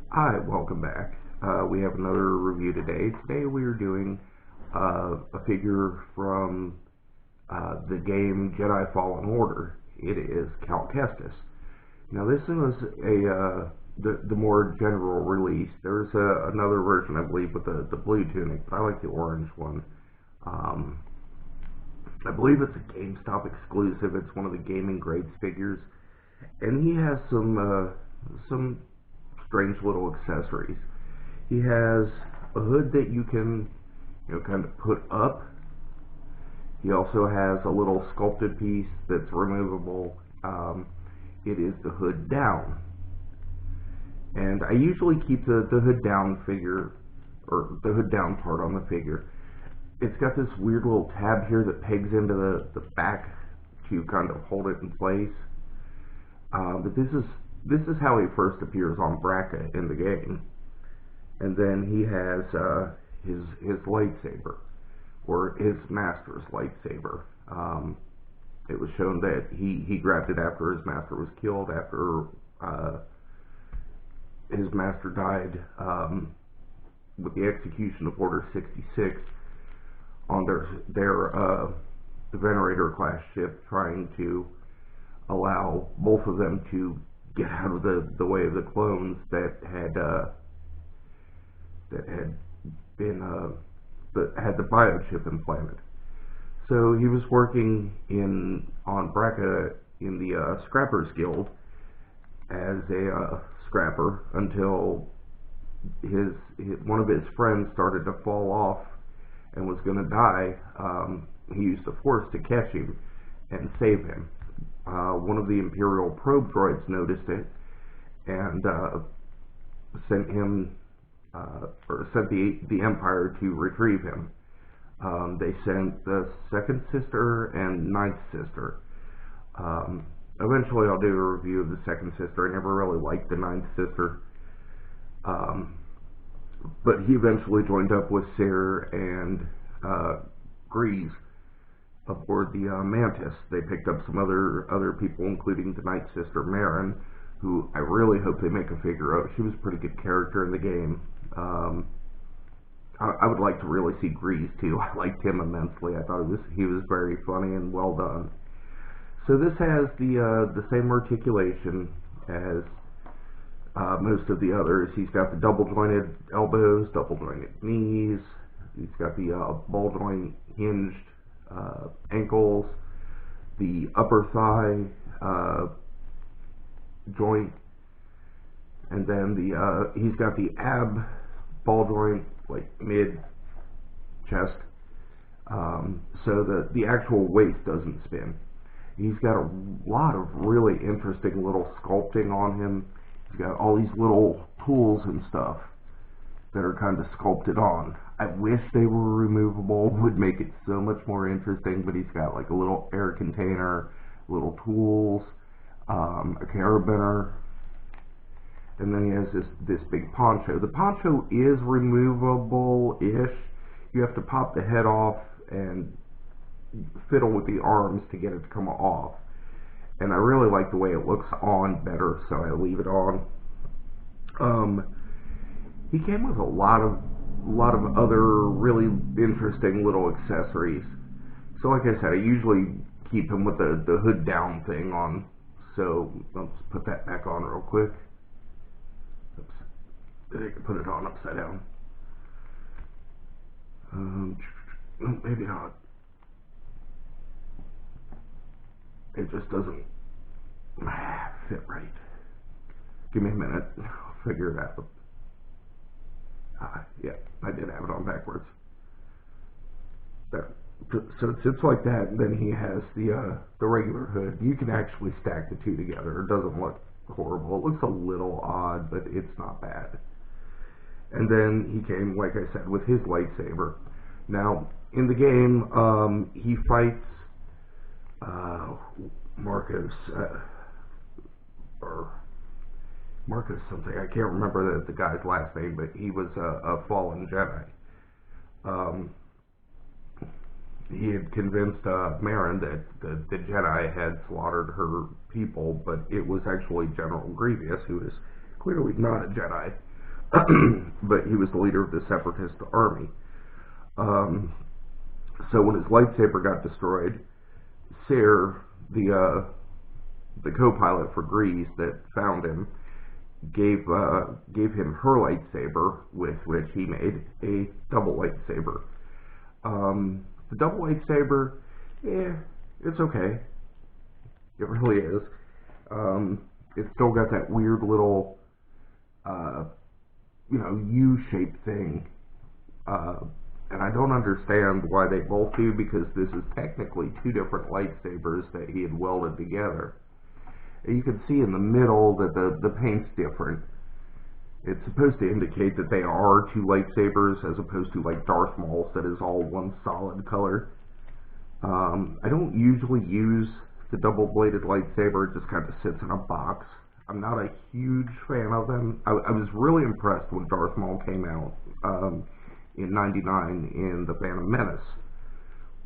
Hi, welcome back. We have another review today. Today we are doing a figure from the game Jedi Fallen Order. It is Count Kestis. Now this was the more general release. There's another version, I believe, with the blue tunic, but I like the orange one. Um, I believe it's a GameStop exclusive. It's one of the gaming grades figures, and he has some strange little accessories. He has a hood that you can, kind of put up. He also has a little sculpted piece that's removable. It is the hood down. And I usually keep the hood down figure, or the hood down part on the figure. It's got this weird little tab here that pegs into the back to kind of hold it in place. But this is how he first appears on Braca in the game. And then he has his lightsaber, or his master's lightsaber. It was shown that he grabbed it after his master was killed, after his master died with the execution of Order 66 on their Venerator class ship, trying to allow both of them to get out of the way of the clones that had had the biochip implanted. So he was working on Braca in the Scrappers Guild as a scrapper until one of his friends started to fall off and was going to die. He used the Force to catch him and save him. One of the Imperial probe droids noticed it and sent him, or sent the Empire to retrieve him. They sent the second sister and ninth sister. Eventually I'll do a review of the second sister. I never really liked the ninth sister. But he eventually joined up with Cere and Grease aboard the Mantis. They picked up some other people, including the ninth sister Marin, who I really hope they make a figure of. She was a pretty good character in the game. I would like to really see Grease too. I liked him immensely. I thought he was very funny and well done. So this has the same articulation as most of the others. He's got the double jointed elbows, double jointed knees. He's got the ball joint hinged ankles, the upper thigh joint, and then he's got the ab ball joint, like mid chest, so the actual waist doesn't spin. He's got a lot of really interesting little sculpting on him. He's got all these little tools and stuff that are kind of sculpted on. I wish they were removable, would make it so much more interesting, but he's got like a little air container, little tools, a carabiner, and then he has this big poncho. The poncho is removable-ish. You have to pop the head off and fiddle with the arms to get it to come off. And I really like the way it looks on better, so I leave it on. He came with a lot of other really interesting little accessories. So like I said, I usually keep him with the hood down thing on. So let's put that back on real quick. Oops. I can put it on upside down. Maybe not. It just doesn't fit right. Give me a minute. I'll figure it out. Yeah, I did have it on backwards. So it sits like that, and then he has the regular hood. You can actually stack the two together. It doesn't look horrible. It looks a little odd, but it's not bad. And then he came, like I said, with his lightsaber. Now, in the game, he fights Marcus, or Marcus something. I can't remember the guy's last name, but he was a fallen Jedi. He had convinced Marin that the Jedi had slaughtered her people, but it was actually General Grievous, who is clearly not a Jedi. but he was the leader of the Separatist army. So when his lightsaber got destroyed, Sarah, the co-pilot for Grease that found him, gave him her lightsaber, with which he made a double lightsaber. The double lightsaber, it's okay. It really is. It's still got that weird little, U-shaped thing. And I don't understand why they both do, because this is technically two different lightsabers that he had welded together. And you can see in the middle that the paint's different. It's supposed to indicate that they are two lightsabers, as opposed to like Darth Maul's that is all one solid color. I don't usually use the double-bladed lightsaber. It just kind of sits in a box. I'm not a huge fan of them. I was really impressed when Darth Maul came out in '99 in The Phantom Menace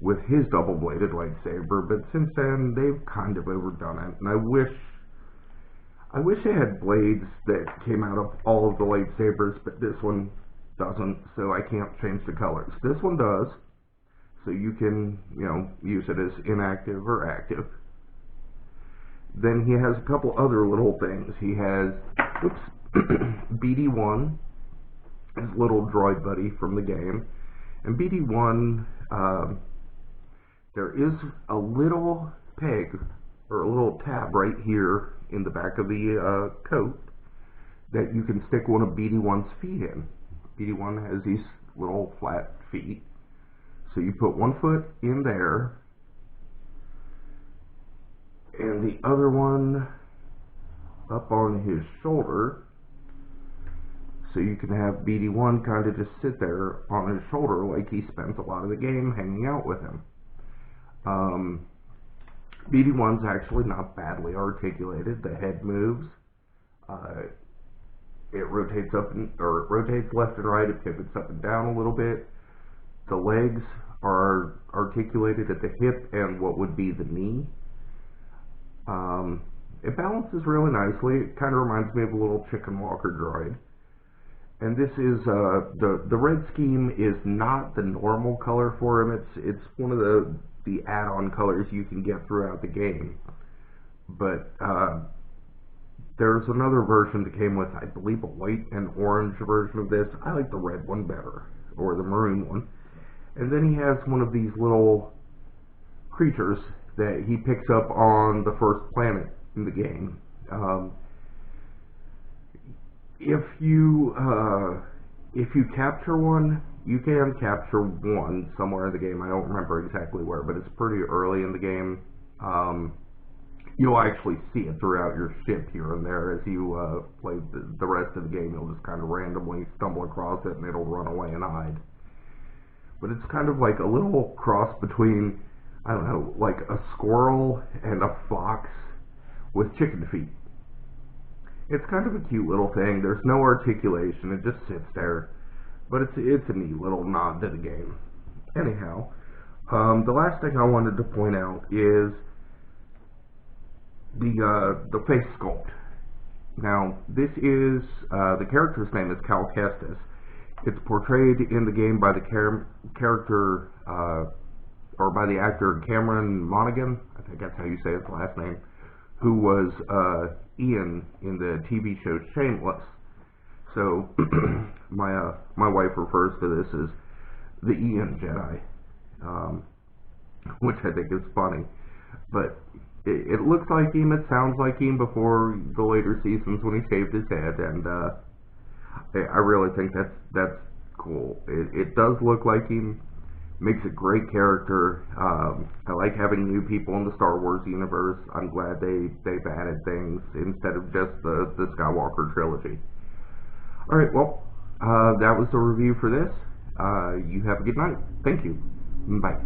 with his double-bladed lightsaber, but since then they've kind of overdone it, and I wish they had blades that came out of all of the lightsabers, but this one doesn't, so I can't change the colors. This one does, so you can, use it as inactive or active. Then he has a couple other little things. He has, BD-1, his little droid buddy from the game. And BD-1, there is a little peg, or a little tab right here in the back of the coat, that you can stick one of BD-1's feet in. BD-1 has these little flat feet. So you put one foot in there, and the other one up on his shoulder, so you can have BD-1 kind of just sit there on his shoulder like he spends a lot of the game hanging out with him. BD-1's actually not badly articulated. The head moves. It rotates rotates left and right. It pivots up and down a little bit. The legs are articulated at the hip and what would be the knee. It balances really nicely. It kind of reminds me of a little chicken walker droid. And this is, the red scheme is not the normal color for him. It's one of the add-on colors you can get throughout the game. But there's another version that came with, I believe, a white and orange version of this. I like the red one better, or the maroon one. And then he has one of these little creatures that he picks up on the first planet in the game. If you capture one, you can capture one somewhere in the game. I don't remember exactly where, but it's pretty early in the game. You'll actually see it throughout your ship here and there as you play the rest of the game. You'll just kind of randomly stumble across it and it'll run away and hide. But it's kind of like a little cross between, I don't know, like a squirrel and a fox with chicken feet. It's kind of a cute little thing. There's no articulation. It just sits there. But it's a neat little nod to the game. Anyhow, the last thing I wanted to point out is the face sculpt. Now, this is, the character's name is Kestis. It's portrayed in the game by the character, or by the actor Cameron Monaghan, I think that's how you say his last name, who was Ian in the TV show Shameless. So, my wife refers to this as the Ian Jedi, which I think is funny. But it looks like him, it sounds like him before the later seasons when he shaved his head, and I really think that's cool. It does look like him, makes a great character. I like having new people in the Star Wars universe. I'm glad they've added things instead of just the Skywalker trilogy. Alright, well, that was the review for this. You have a good night. Thank you. Bye.